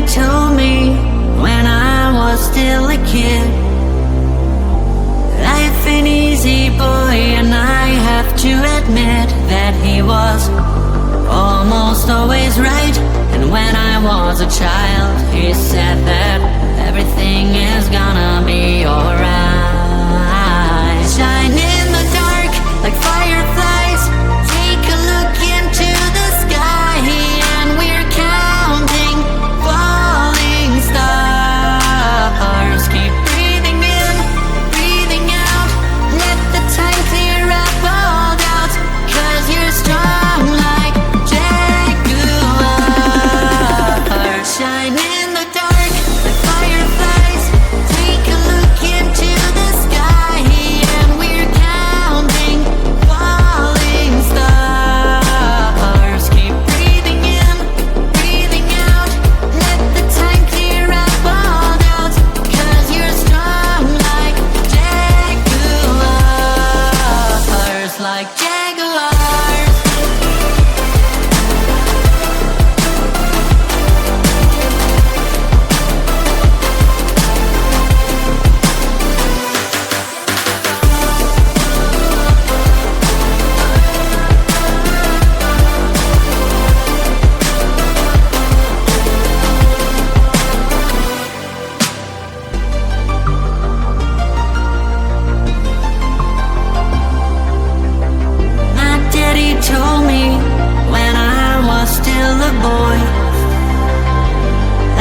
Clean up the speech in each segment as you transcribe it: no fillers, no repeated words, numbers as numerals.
told me when I was still a kid, life ain't easy, boy, and I have to admit that he was almost always right. And when I was a child, he said that everything is gonna be alright. Shine in the dark like fireflies, take a look into the sky, and we're counting falling stars. Keep breathing in, breathing out, let the time clear up all doubts, 'cause you're strong like jaguars. Shine in the dark like fireflies, take a look into the sky, and we're counting falling stars. Keep breathing in, breathing out, let the time clear up all doubts, 'cause you're strong like jaguars, like jaguars. My daddy told me when I was still a boy,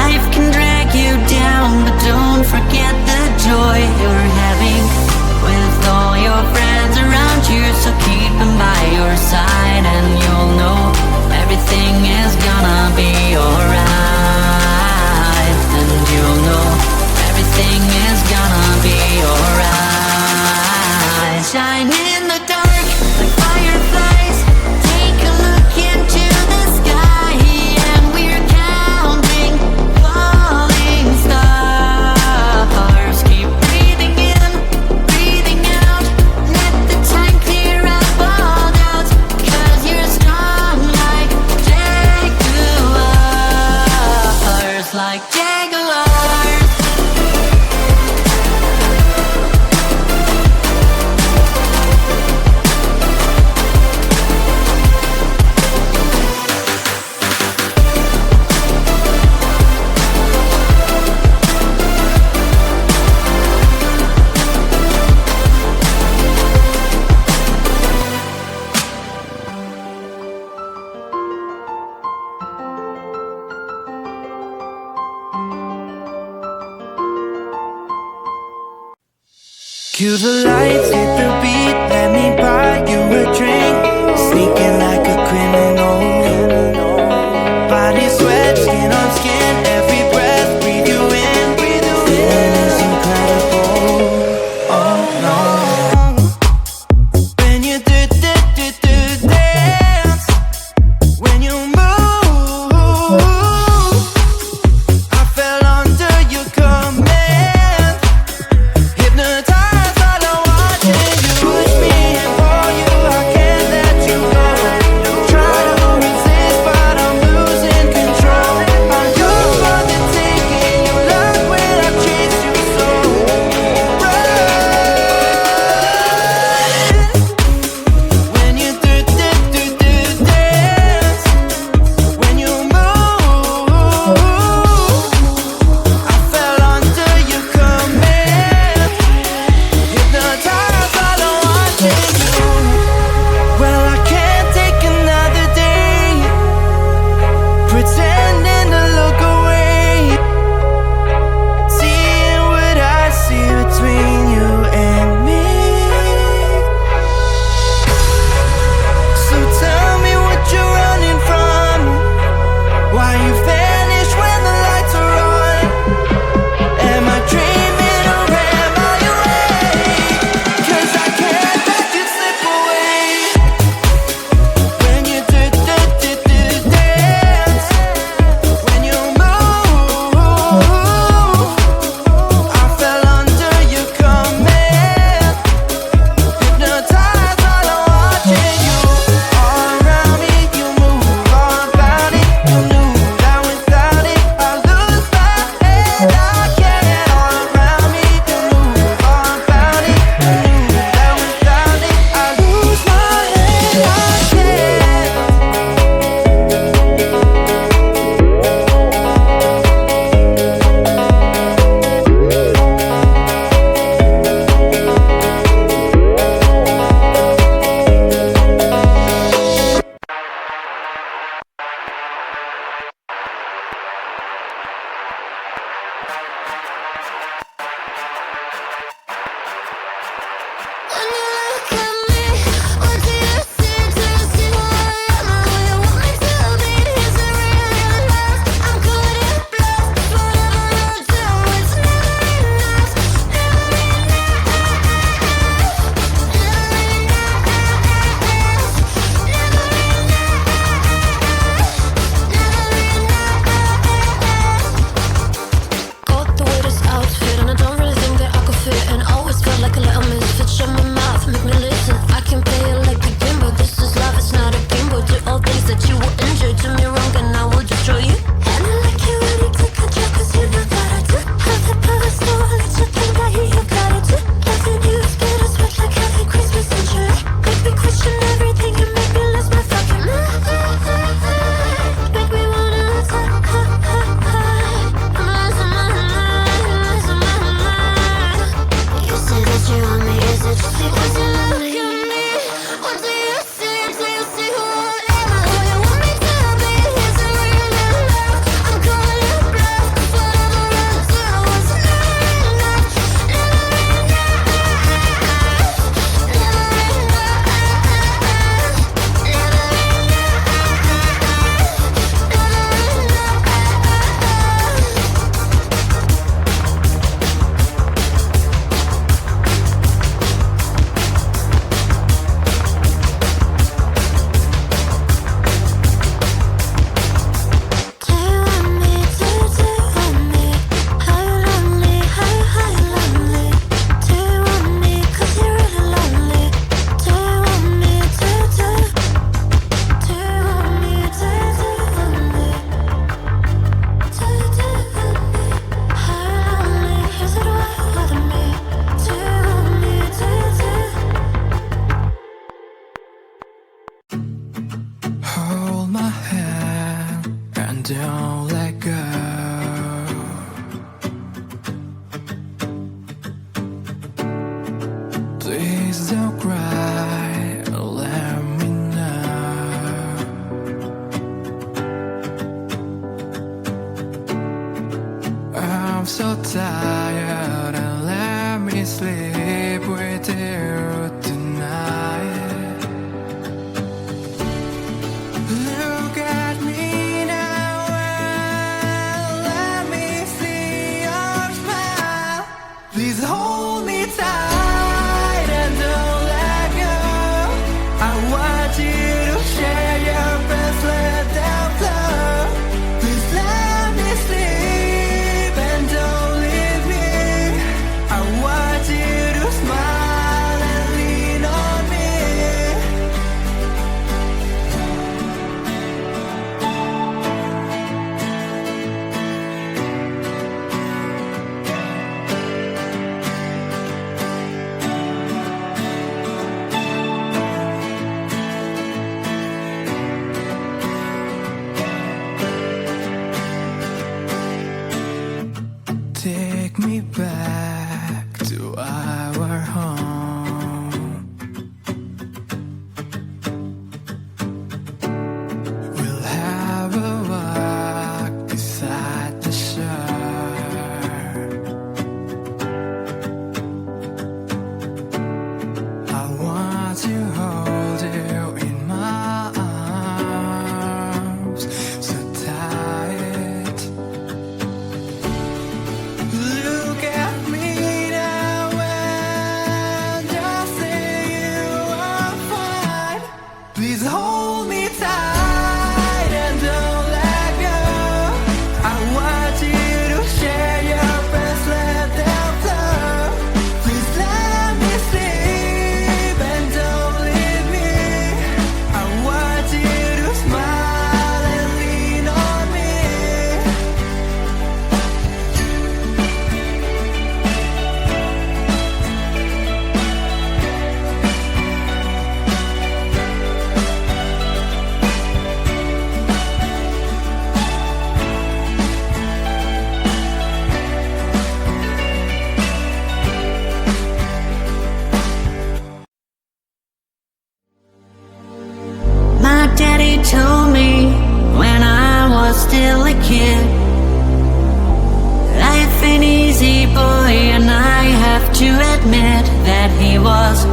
life can drag you down, but don't forget the joy you're having with all your friends around you. So keep them by your side, and you'll know everything is gonna be alright. And you'll know everything is gonna be alright. Shine in the dark like fireflies, take a look into the sky, and we're counting falling stars. Keep breathing in, breathing out, let the time clear up all doubts, 'cause you're strong like jaguars, like jaguars. Cue the lights, hit the beat, let me buy you a drink. Sneaking like a criminal, body sweat, skin on skin, every breath, breathe you in. Feeling is incredible, oh no. When you dance, when you move, I fell under your command, hypnotized by the watching you push me and pull you. I can't let you go. don't let go. Please don't cry, let me know. I'm so tired and let me sleep with you tonight. Look at me now and let me see your smile. Please hold me tight and don't let go. I want you to share your best, let them flow. Please let me sleep and don't leave me. I want you to smile and lean on me. Take me back to our home. We'll have a walk beside the shore. I want to hold you in my arms so tight. Look at me now and just say you are fine. Please hold me tight and don't let go. I want you to share your best, let them flow. Please let me sleep and don't leave me. I want you to smile and lean on me. My daddy told me when I was still a kid, life ain't easy, boy, and I have to admit that he was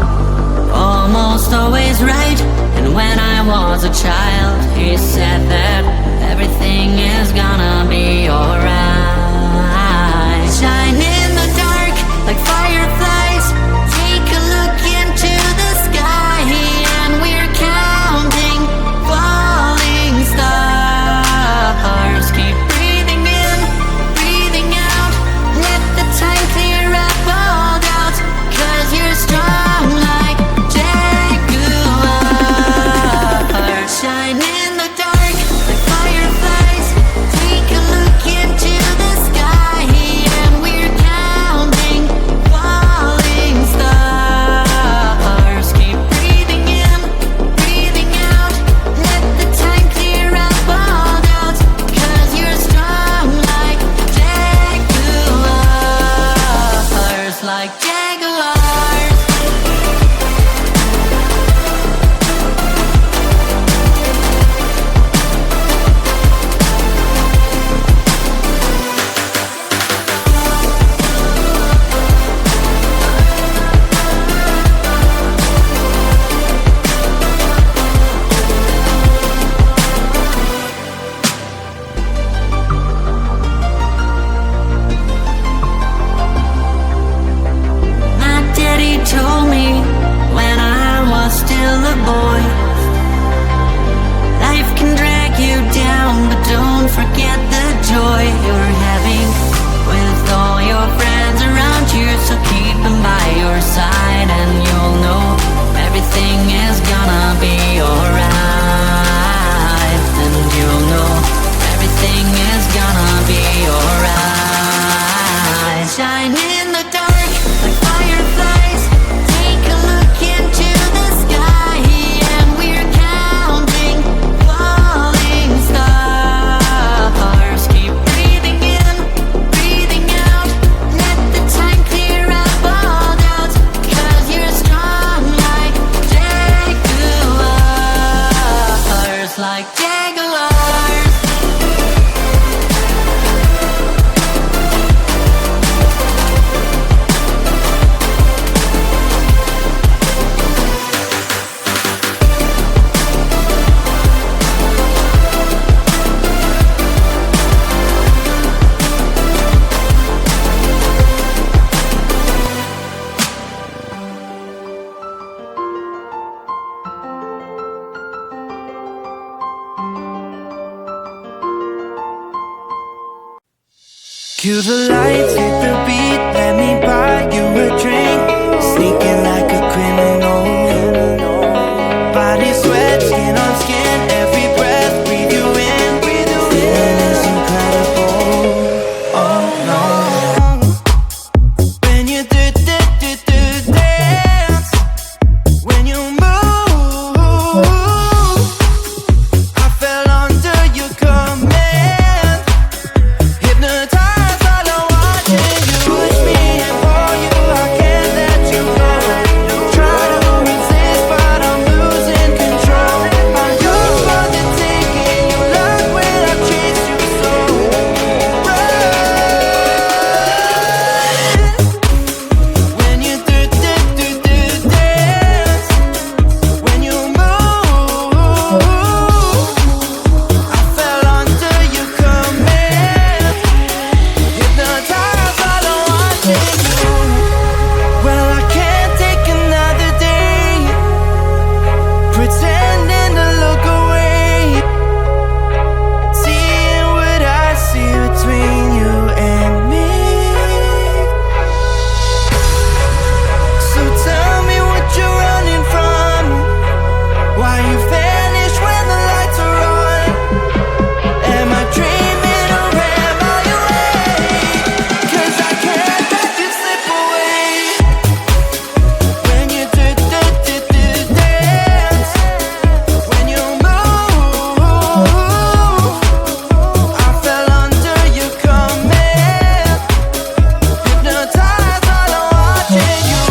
almost always right. And when I was a child, he said that everything is gonna be alright. Shine in the dark like fireflies. Take a look into the sky, and we're counting falling stars. Keep breathing in, breathing out. Let the time clear up all doubts, 'cause you're strong like jaguars. Shine in the dark like fireflies. Take a look into the sky, and we're counting falling stars. Keep breathing in, breathing out. Let the time clear up all doubts, 'cause you're strong like jaguars, like jaguars. like alarms. Cue the lights, hit the beat, let me buy you a drink. Sneaking like a criminal. Body sweat, skin on skin, every breath, breathe you in. Feeling is incredible. Oh no. When you dance, when you move, I fell under your command. Hypnotized, all I want is you. Push me and pull you, I can't let you go. Try to resist, but I'm losing control. I'm yours for the taking. You love when I chase you so. When you dance, when you move, I fell under your command. Hypnotized, all I want is you. Well, I can't take another day pretending to look away, seeing what I see between you and me. So tell me what you're running from, why you vanish when the lights are on. Am I dreaming or am I awake? 'Cause I can't let you slip away. When you dance, when you move, I fell under your command. Hypnotized, all I want is you.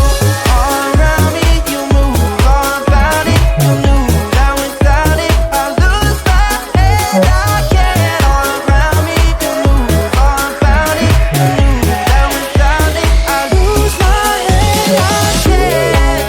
All around me, you move, all about it. You knew that without it, I lose my head. I can't. All around me, you move, all about it. You knew that without it, I lose my head. I can't.